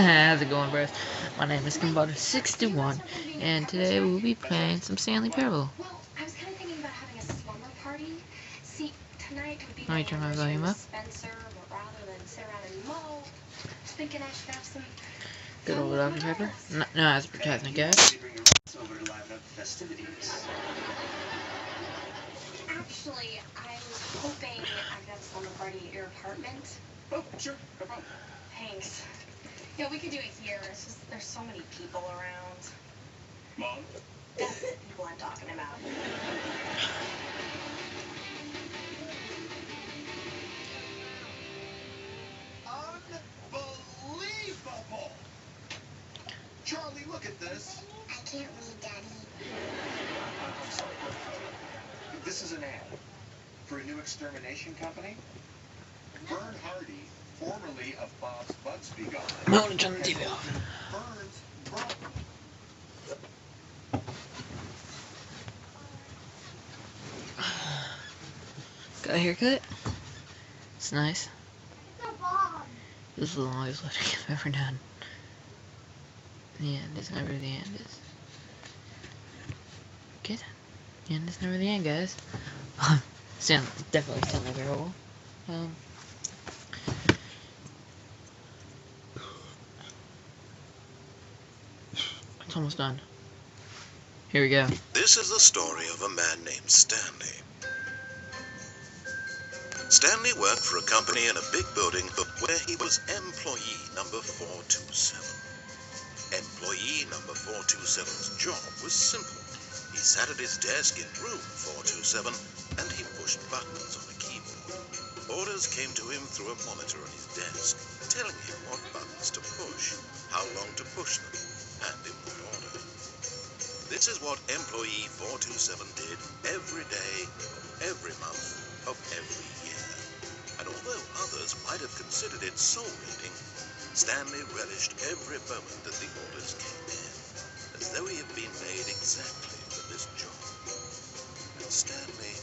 How's it going, bros? My name is Combater61, and today we'll be playing some Stanley Parable. Well, I was kind of thinking about having a slumber party. See, tonight would be Let me turn my volume up. Spencer, but rather than sit around and mow, I was thinking I should have some Good old Dr. Pepper. No advertisement, guys. Actually, I was hoping I could have a slumber party at your apartment. Oh, sure, no problem. Thanks. Yeah, we could do it here. It's just there's so many people around. Mom? That's the people I'm talking about. Unbelievable! Charlie, look at this. I can't read, Daddy. I'm sorry. This is an ad for a new extermination company. Vern Hardy, formerly of Bob's Bugs Be Gone. I'm going to turn the TV off. Vern's brother. Got a haircut? It's nice. This is the longest letter I've ever done. The end is never the end. Good. The end is never the end, guys. Definitely Stanley Parable. It's almost done. Here we go. This is the story of a man named Stanley. Stanley worked for a company in a big building where he was employee number 427. Employee number 427's job was simple. He sat at his desk in room 427 and he pushed buttons on a keyboard. Orders came to him through a monitor on his desk, telling him what buttons to push, how long to push them, and in what order. This is what employee 427 did every day, every month of every year. And although others might have considered it soul reading, Stanley relished every moment that the orders came in, as though he had been made exactly for this job. And Stanley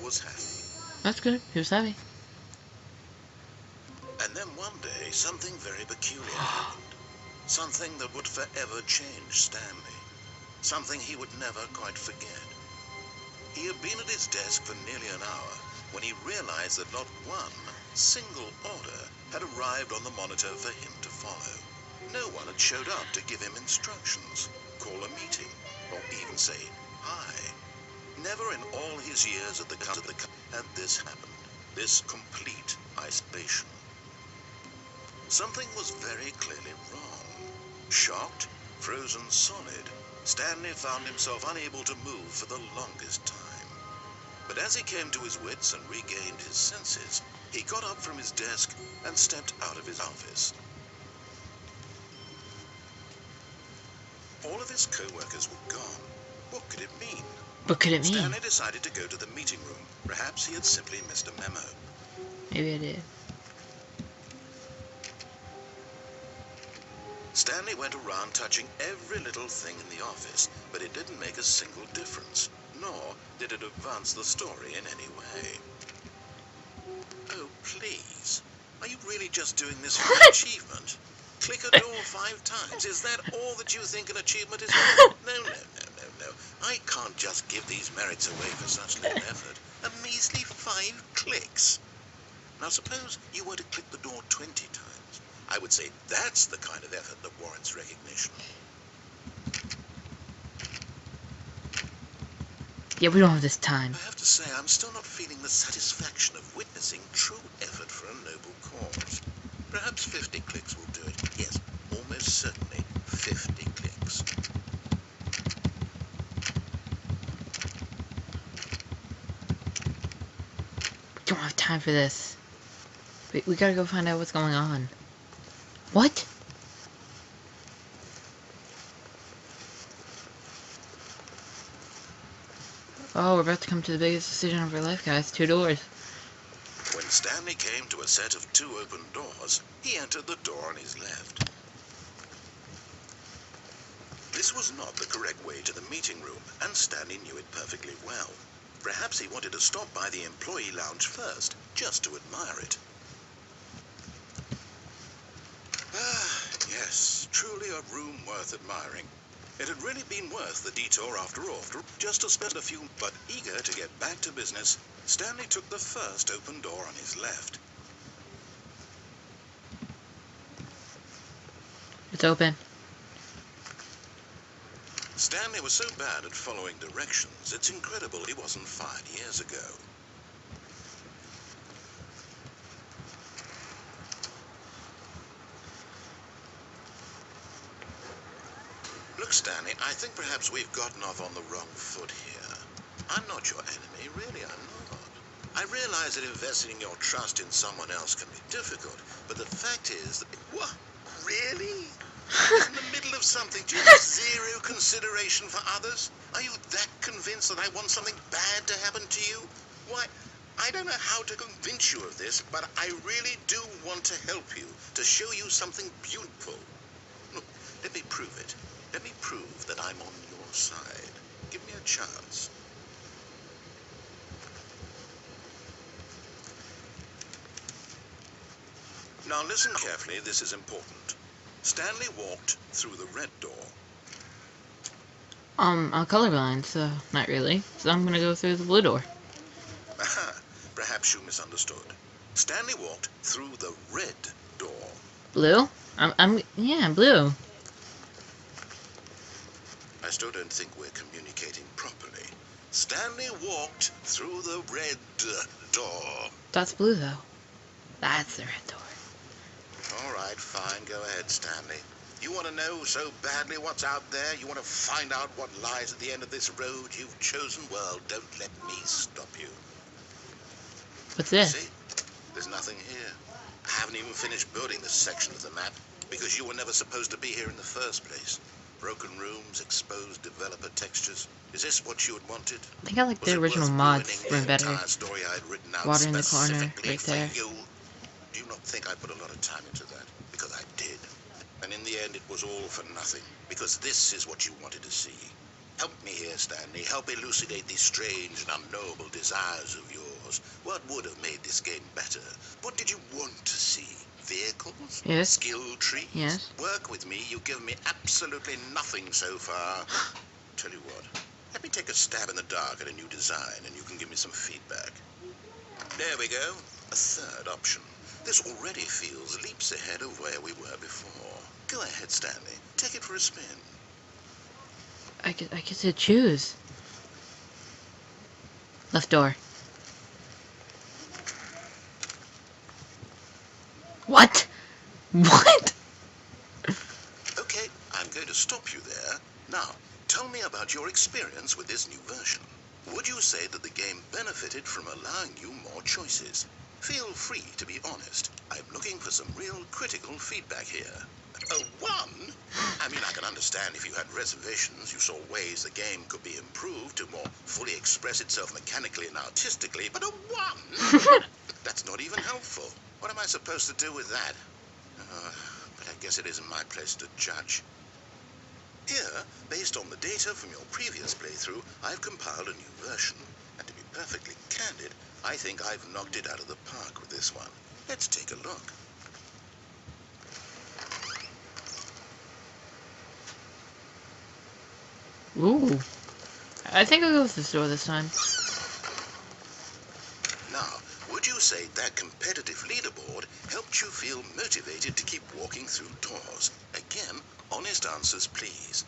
was happy. That's good. He was happy. And then one day, something very peculiar happened. Something that would forever change Stanley. Something he would never quite forget. He had been at his desk for nearly an hour when he realized that not one single order had arrived on the monitor for him to follow. No one had showed up to give him instructions, call a meeting, or even say hi. Never in all his years at the company had this happened, this complete isolation. Something was very clearly wrong. Shocked, frozen solid, Stanley found himself unable to move for the longest time. But as he came to his wits and regained his senses, he got up from his desk and stepped out of his office. All of his co-workers were gone. What could it mean? What could it mean? Stanley decided to go to the meeting room. Perhaps he had simply missed a memo. Maybe I did. Stanley went around touching every little thing in the office, but it didn't make a single difference, nor did it advance the story in any way. Oh, please. Are you really just doing this for an achievement? Click a door 5 times. Is that all that you think an achievement is? No. I can't just give these merits away for such little effort. A measly 5 clicks. Now suppose you were to click the door 20 times. I would say that's the kind of effort that warrants recognition. Yeah, we don't have this time. I have to say, I'm still not feeling the satisfaction of witnessing true effort for a noble cause. Perhaps 50 clicks will do it. Yes, almost certainly 50 clicks. We don't have time for this. We gotta go find out what's going on. What? Oh, we're about to come to the biggest decision of our life, guys. 2 doors. When Stanley came to a set of 2 open doors, he entered the door on his left. This was not the correct way to the meeting room, and Stanley knew it perfectly well. Perhaps he wanted to stop by the employee lounge first, just to admire it. truly a room worth admiring. It had really been worth the detour after all, just to spend a few, but eager to get back to business, Stanley took the first open door on his left. It's open. Stanley was so bad at following directions, it's incredible he wasn't fired years ago. Look, Stanley, I think perhaps we've gotten off on the wrong foot here. I'm not your enemy, really, I'm not. I realize that investing your trust in someone else can be difficult, but the fact is that... What? Really? In the middle of something, do you have zero consideration for others? Are you that convinced that I want something bad to happen to you? Why, I don't know how to convince you of this, but I really do want to help you, to show you something beautiful. Look, let me prove it. Let me prove that I'm on your side. Give me a chance. Now listen carefully, this is important. Stanley walked through the red door. I'm colorblind, so not really. So I'm gonna go through the blue door. Aha, perhaps you misunderstood. Stanley walked through the red door. Blue? Yeah, blue. I still don't think we're communicating properly. Stanley walked through the red door. That's blue, though. That's the red door. All right, fine. Go ahead, Stanley. You want to know so badly what's out there? You want to find out what lies at the end of this road you've chosen? Well, don't let me stop you. What's this? See? There's nothing here. I haven't even finished building this section of the map because you were never supposed to be here in the first place. Broken rooms, exposed developer textures. Is this what you had wanted? I think I like the original mods were better. Story I'd written out Water in the corner, specifically right for there. you? Do you not think I put a lot of time into that? Because I did. And in the end, it was all for nothing. Because this is what you wanted to see. Help me here, Stanley. Help elucidate these strange and unknowable desires of yours. What would have made this game better? What did you want to see? Vehicles? Yes. Skill trees? Yes. Work with me. You've given me absolutely nothing so far. Tell you what. Let me take a stab in the dark at a new design, and you can give me some feedback. There we go. A third option. This already feels leaps ahead of where we were before. Go ahead, Stanley. Take it for a spin. I get to choose. Left door. What? What? Okay, I'm going to stop you there. Now, tell me about your experience with this new version. Would you say that the game benefited from allowing you more choices? Feel free to be honest. I'm looking for some real critical feedback here. A 1? I mean, I can understand if you had reservations, you saw ways the game could be improved to more fully express itself mechanically and artistically, but a 1? That's not even helpful. What am I supposed to do with that? But I guess it isn't my place to judge. Here, based on the data from your previous playthrough, I've compiled a new version. And to be perfectly candid, I think I've knocked it out of the park with this one. Let's take a look. Ooh. I think I'll go with this door this time. Now, would you say that competitive leaderboard helped you feel motivated to keep walking through doors? Again, honest answers, please.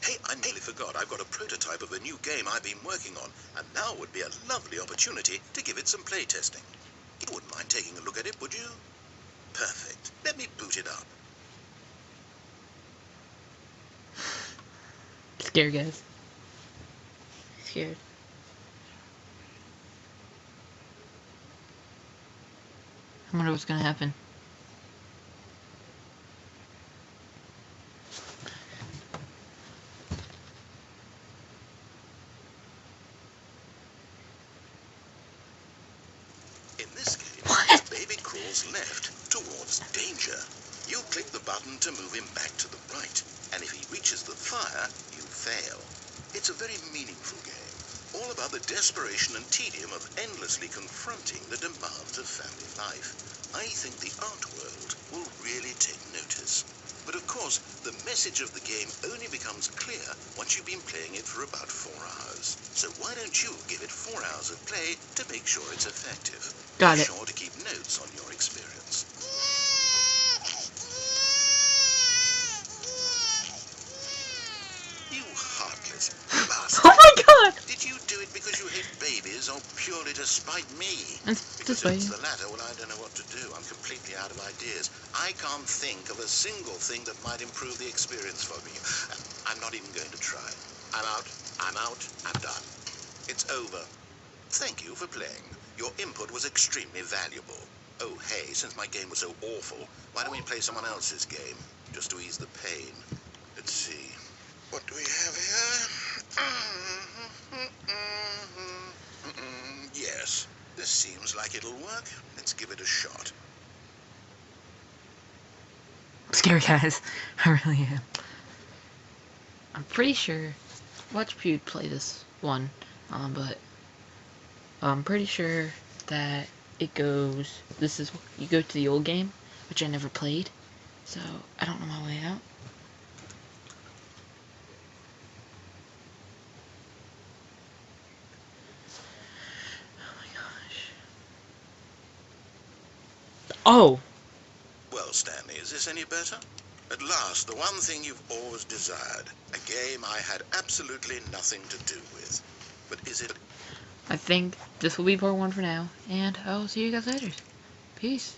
Hey, I nearly forgot. I've got a prototype of a new game I've been working on, and now would be a lovely opportunity to give it some playtesting. You wouldn't mind taking a look at it, would you? Perfect. Let me boot it up. Scared, guys. Scared. I wonder what's gonna happen. In this game, What? baby crawls left towards danger. You click the button to move him back to the right, and if he reaches the fire, you fail. It's a very meaningful game, all about the desperation and tedium of endlessly confronting the demands of family life. I think the art world will really take notice. But of course, course, the message of the game only becomes clear once you've been playing it for about 4 hours. So why don't you give it 4 hours of play to make sure it's effective? Got Be it. sure to keep notes on your experience. You heartless bastard. Oh my god! Did you do it because you hate babies or purely to spite me? It's Because this if way. it's the latter, well, I don't know what to do. I'm completely out of ideas. I can't think of a single thing that might improve the experience for me. I'm not even going to try. I'm out. I'm out. I'm done. It's over. Thank you for playing. Your input was extremely valuable. Oh, hey, since my game was so awful, why don't we play someone else's game, just to ease the pain? Let's see. What do we have here? Yes, this seems like it'll work. Let's give it a shot. I'm scared, guys. I really am. I'm pretty sure. Watch Pewd play this one, but I'm pretty sure that it goes. This is you go to the old game, which I never played, so I don't know my way out. Oh! Well, Stanley, is this any better? At last, the one thing you've always desired. A game I had absolutely nothing to do with. But is it... I think this will be part 1 for now, and I will see you guys later. Peace.